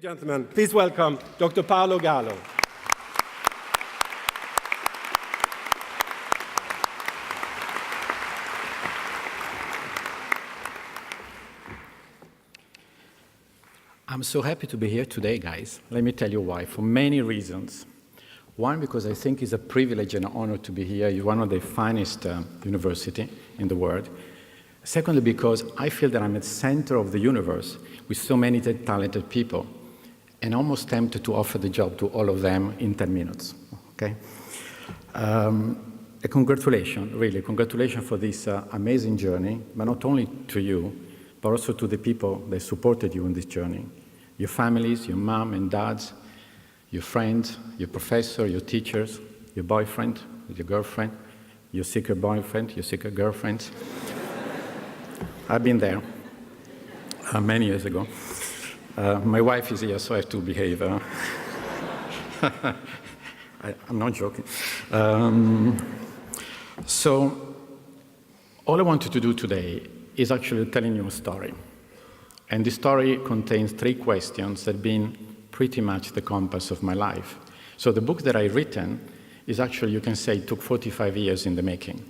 Gentlemen, please welcome Dr. Paolo Gallo. I'm so happy to be here today, guys. Let me tell you why, for many reasons. One, because I think it's a privilege and an honor to be here. You're one of the finest universities in the world. Secondly, because I feel that I'm at the center of the universe with so many talented people, and almost tempted to offer the job to all of them in 10 minutes, okay? Congratulations, really, congratulations for this amazing journey, but not only to you, but also to the people that supported you in this journey. Your families, your mom and dads, your friends, your professor, your teachers, your boyfriend, your girlfriend, your secret boyfriend, your secret girlfriend. I've been there many years ago. My wife is here, so I have to behave. I'm not joking. So all I wanted to do today is actually telling you a story. And the story contains 3 questions that have been pretty much the compass of my life. So the book that I've written is actually, you can say, it took 45 years in the making.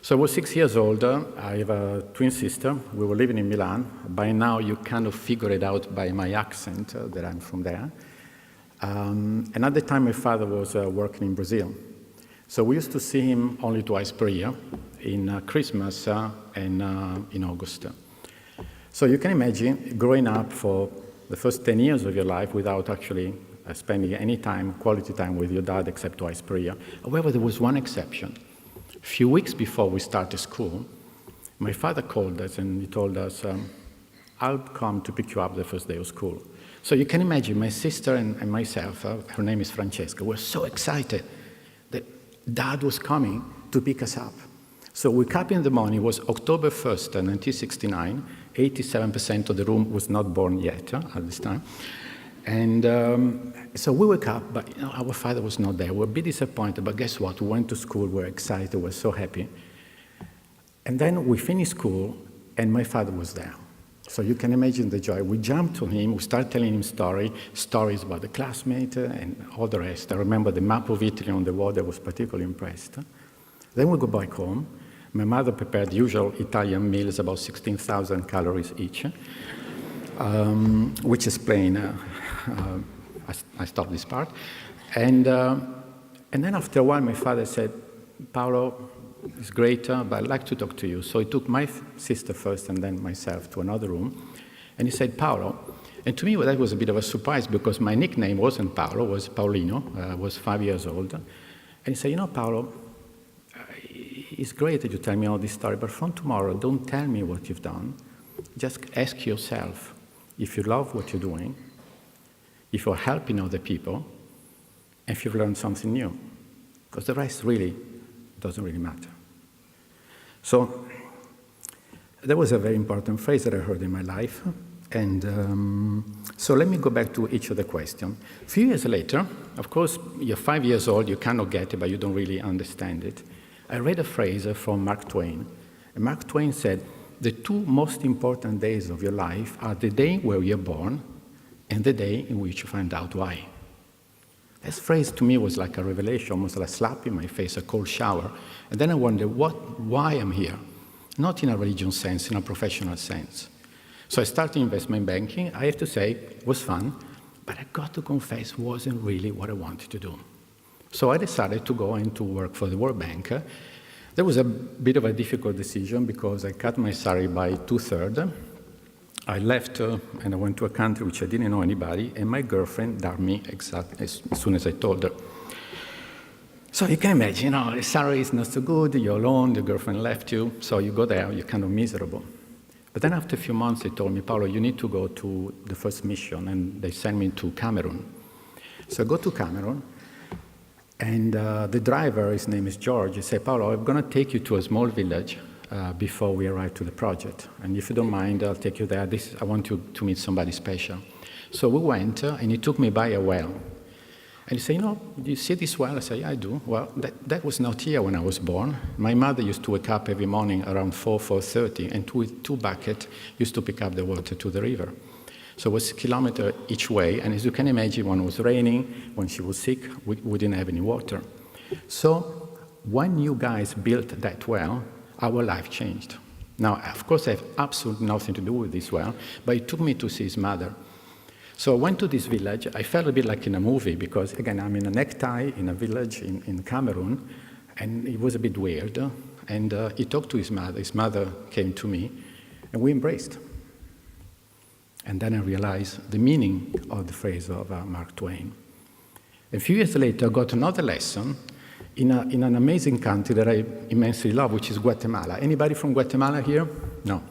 So I was 6 years old. I have a twin sister. We were living in Milan. By now, you kind of figure it out by my accent that I'm from there. And at the time, my father was working in Brazil. So we used to see him only twice per year, in Christmas and in August. So you can imagine growing up for the first 10 years of your life without actually spending any time, quality time with your dad, except twice per year. However, there was one exception. A few weeks before we started school, my father called us and he told us, I'll come to pick you up the first day of school. So you can imagine my sister and myself, her name is Francesca, were so excited that Dad was coming to pick us up. So we woke up in the morning. It was October 1st, 1969. 87% of the room was not born yet at this time. And so we woke up, but our father was not there. We were a bit disappointed, but guess what? We went to school, we were excited, we were so happy. And then we finished school, and my father was there. So you can imagine the joy. We jumped to him, we started telling him stories about the classmate and all the rest. I remember the map of Italy on the wall. I was particularly impressed. Then we go back home. My mother prepared the usual Italian meals, about 16,000 calories each, which explains I stopped this part. And then after a while, my father said, Paolo, it's great, but I'd like to talk to you. So he took my sister first and then myself to another room. And he said, Paolo. And to me, that was a bit of a surprise because my nickname wasn't Paolo, it was Paolino. I was 5 years old. And he said, Paolo, it's great that you tell me all this story, but from tomorrow, don't tell me what you've done. Just ask yourself if you love what you're doing, if you're helping other people, and if you've learned something new. Because the rest really doesn't really matter. So that was a very important phrase that I heard in my life. And so let me go back to each of the questions. A few years later, of course, you're 5 years old, you cannot get it, but you don't really understand it. I read a phrase from Mark Twain. And Mark Twain said, the 2 most important days of your life are the day where you're born and the day in which you find out why. This phrase to me was like a revelation, almost like a slap in my face, a cold shower. And then I wondered why I'm here, not in a religious sense, in a professional sense. So I started investment banking. I have to say, it was fun, but I got to confess, it wasn't really what I wanted to do. So I decided to go into work for the World Bank. That was a bit of a difficult decision because I cut my salary by 2/3. I left and I went to a country which I didn't know anybody, and my girlfriend dumped me exactly as soon as I told her. So you can imagine, the salary is not so good, you're alone, the girlfriend left you, so you go there, you're kind of miserable. But then after a few months, they told me, Paolo, you need to go to the first mission, and they sent me to Cameroon. So I go to Cameroon, and the driver, his name is George, he said, Paolo, I'm going to take you to a small village before we arrive to the project. And if you don't mind, I'll take you there. I want you to meet somebody special. So we went, and he took me by a well. And he said, do you see this well? I said, yeah, I do. Well, that was not here when I was born. My mother used to wake up every morning around 4:30, and with 2 buckets used to pick up the water to the river. So it was a kilometer each way, and as you can imagine, when it was raining, when she was sick, we didn't have any water. So when you guys built that well, our life changed. Now, of course, I have absolutely nothing to do with this well, but it took me to see his mother. So I went to this village. I felt a bit like in a movie because, again, I'm in a necktie in a village in Cameroon, and it was a bit weird. And he talked to his mother. His mother came to me, and we embraced. And then I realized the meaning of the phrase of Mark Twain. A few years later, I got another lesson in an amazing country that I immensely love, which is Guatemala. Anybody from Guatemala here? No.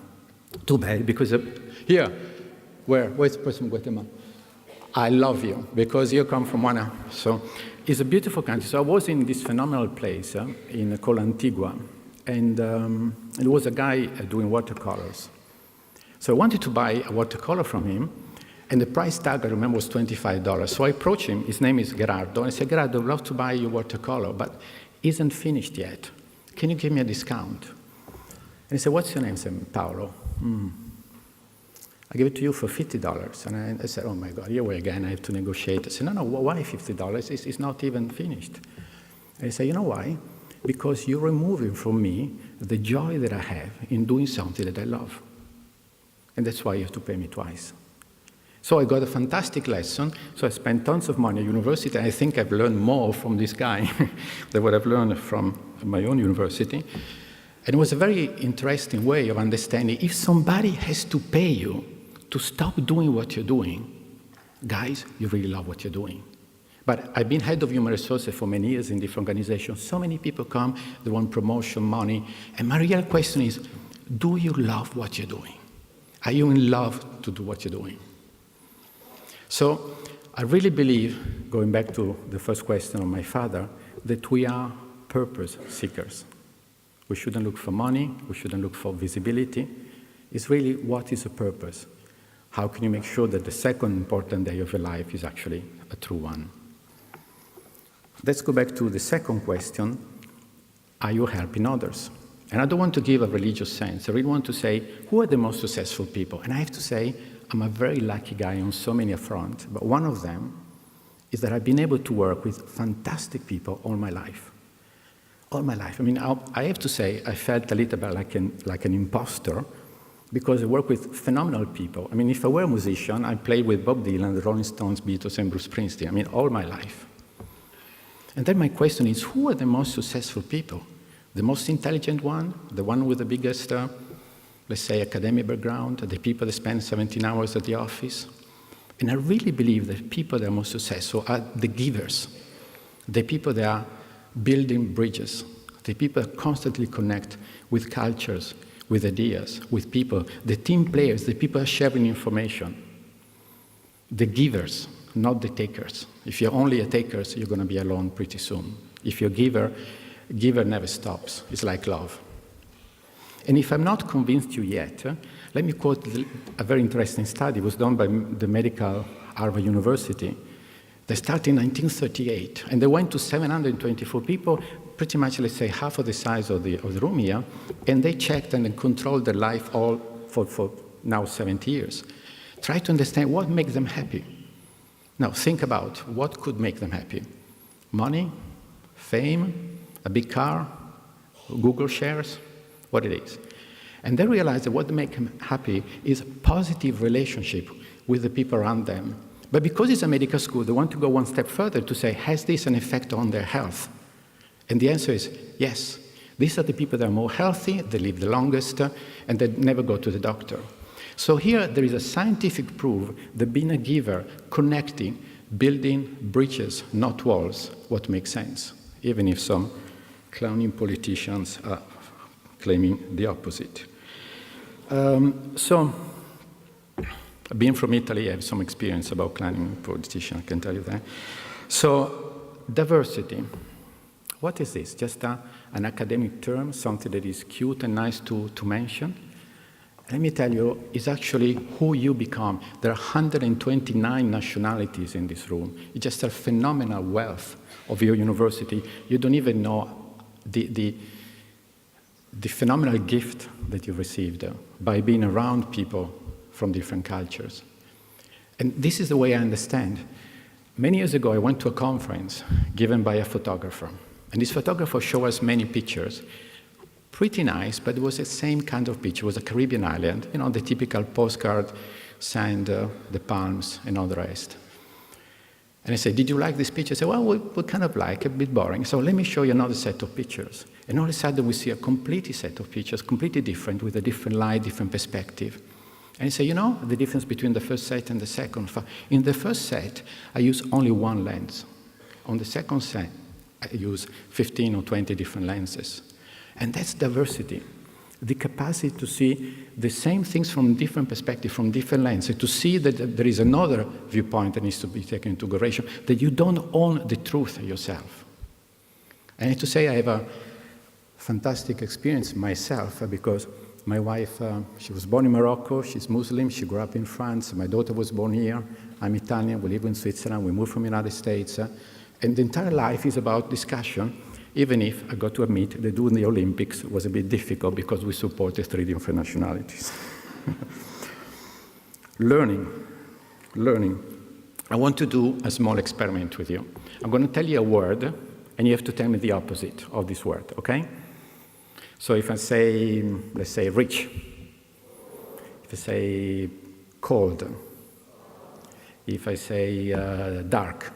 Too bad, because here, where's the person from Guatemala? I love you, because you come from one. So it's a beautiful country. So I was in this phenomenal place called Antigua, and there was a guy doing watercolors. So I wanted to buy a watercolor from him, and the price tag, I remember, was $25. So I approached him. His name is Gerardo. And I said, Gerardo, I'd love to buy your watercolor, but it isn't finished yet. Can you give me a discount? And he said, what's your name? I said, Paolo. I give it to you for $50. And I said, oh, my God, here we again. I have to negotiate. I said, no, why $50? It's not even finished. And he said, you know why? Because you're removing from me the joy that I have in doing something that I love. And that's why you have to pay me twice. So I got a fantastic lesson. So I spent tons of money at university. I think I've learned more from this guy than what I've learned from my own university. And it was a very interesting way of understanding if somebody has to pay you to stop doing what you're doing, guys, you really love what you're doing. But I've been head of human resources for many years in different organizations. So many people come, they want promotion, money. And my real question is, do you love what you're doing? Are you in love to do what you're doing? So I really believe, going back to the first question of my father, that we are purpose seekers. We shouldn't look for money. We shouldn't look for visibility. It's really, what is a purpose? How can you make sure that the second important day of your life is actually a true one? Let's go back to the second question. Are you helping others? And I don't want to give a religious sense. I really want to say, who are the most successful people? And I have to say, I'm a very lucky guy on so many fronts. But one of them is that I've been able to work with fantastic people all my life. All my life. I mean, I have to say, I felt a little bit like an imposter because I work with phenomenal people. I mean, if I were a musician, I played with Bob Dylan, the Rolling Stones, Beatles, and Bruce Springsteen. I mean, all my life. And then my question is, who are the most successful people? The most intelligent one, the one with the biggest, let's say, academic background, the people that spend 17 hours at the office? And I really believe that people that are most successful are the givers, the people that are building bridges, the people that constantly connect with cultures, with ideas, with people, the team players, the people sharing information, the givers, not the takers. If you're only a taker, you're going to be alone pretty soon. If you're a giver never stops. It's like love. And if I'm not convinced you yet, let me quote a very interesting study. It was done by the medical Harvard University. They started in 1938, and they went to 724 people, pretty much, let's say, half of the size of the room here, and they checked and controlled their life all for now 70 years. Try to understand what makes them happy. Now, think about what could make them happy. Money, fame, a big car, Google shares, what it is. And they realized that what makes them happy is a positive relationship with the people around them. But because it's a medical school, they want to go one step further to say, has this an effect on their health? And the answer is yes. These are the people that are more healthy, they live the longest, and they never go to the doctor. So here there is a scientific proof that being a giver, connecting, building bridges, not walls, what makes sense, even if some clowning politicians are claiming the opposite. So, being from Italy, I have some experience about clowning politicians, I can tell you that. So, diversity. What is this? Just an academic term, something that is cute and nice to mention? Let me tell you, it's actually who you become. There are 129 nationalities in this room. It's just a phenomenal wealth of your university. You don't even know the phenomenal gift that you received by being around people from different cultures. And this is the way I understand. Many years ago, I went to a conference given by a photographer. And this photographer showed us many pictures. Pretty nice, but it was the same kind of picture. It was a Caribbean island, you know, the typical postcard, sand, the palms, and all the rest. And I said, did you like this picture? I said, well, we kind of like it, a bit boring. So let me show you another set of pictures. And all of a sudden, we see a completely set of pictures, completely different, with a different light, different perspective. And I say, you know, the difference between the first set and the second. In the first set, I use only one lens. On the second set, I use 15 or 20 different lenses. And that's diversity. The capacity to see the same things from different perspectives, from different lenses, to see that there is another viewpoint that needs to be taken into consideration, that you don't own the truth yourself. I need to say I have a fantastic experience myself, because my wife, she was born in Morocco, she's Muslim, she grew up in France, my daughter was born here, I'm Italian, we live in Switzerland, we moved from the United States, and the entire life is about discussion, even if I got to admit that doing the Olympics was a bit difficult because we supported 3 different nationalities. Learning. I want to do a small experiment with you. I'm going to tell you a word, and you have to tell me the opposite of this word, okay? So if I say, let's say, rich, if I say cold, if I say dark,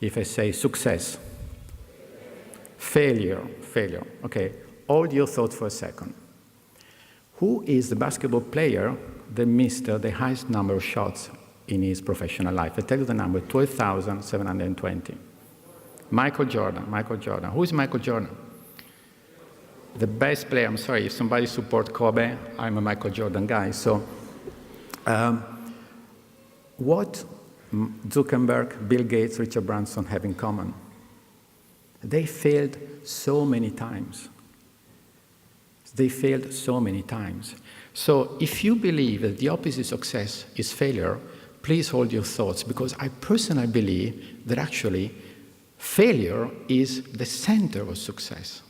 if I say success, failure, okay, hold your thought for a second. Who is the basketball player that missed the highest number of shots in his professional life? I tell you the number, 12,720. Michael Jordan. Who is Michael Jordan? The best player. I'm sorry, if somebody supports Kobe, I'm a Michael Jordan guy. So what Zuckerberg, Bill Gates, Richard Branson have in common? They failed so many times. So if you believe that the opposite of success is failure, please hold your thoughts, because I personally believe that actually failure is the center of success,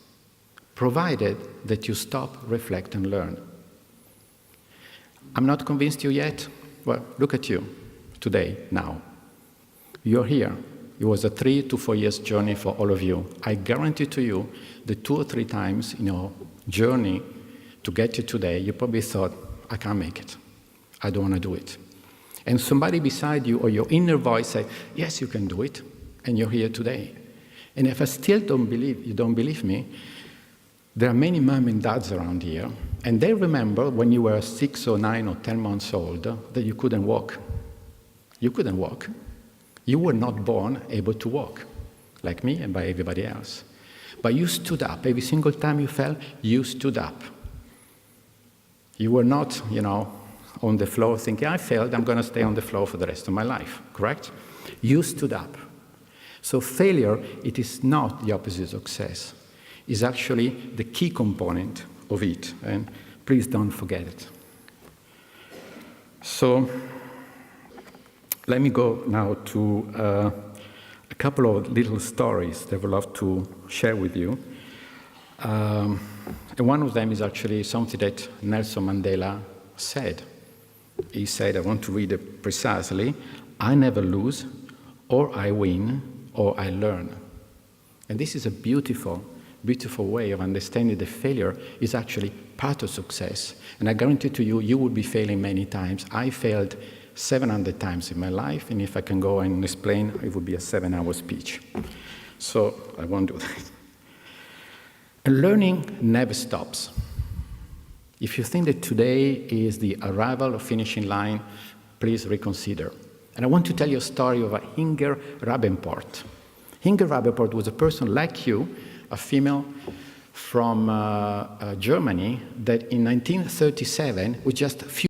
provided that you stop, reflect, and learn. I'm not convinced you yet. Well, look at you today, now. You're here. It was a 3 to 4 years journey for all of you. I guarantee to you that 2 or 3 times in your journey to get you today, you probably thought, I can't make it. I don't want to do it. And somebody beside you or your inner voice say, yes, you can do it. And you're here today. And if I still don't believe me, there are many mom and dads around here, and they remember when you were 6 or 9 or 10 months old that you couldn't walk. You couldn't walk. You were not born able to walk, like me and by everybody else. But you stood up. Every single time you fell, you stood up. You were not, on the floor thinking, I failed, I'm going to stay on the floor for the rest of my life, correct? You stood up. So failure, it is not the opposite of success. It's actually the key component of it, and please don't forget it. So let me go now to a couple of little stories that I would love to share with you. And one of them is actually something that Nelson Mandela said. He said, I want to read it precisely, I never lose, or I win, or I learn. And this is a beautiful way of understanding that failure is actually part of success. And I guarantee to you, you will be failing many times. I failed 700 times in my life, and if I can go and explain, it would be a 7-hour speech. So I won't do that. And learning never stops. If you think that today is the arrival or finishing line, please reconsider. And I want to tell you a story of Inger Rabenport. Inger Rabenport was a person like you, a female from Germany, that in 1937 was just a few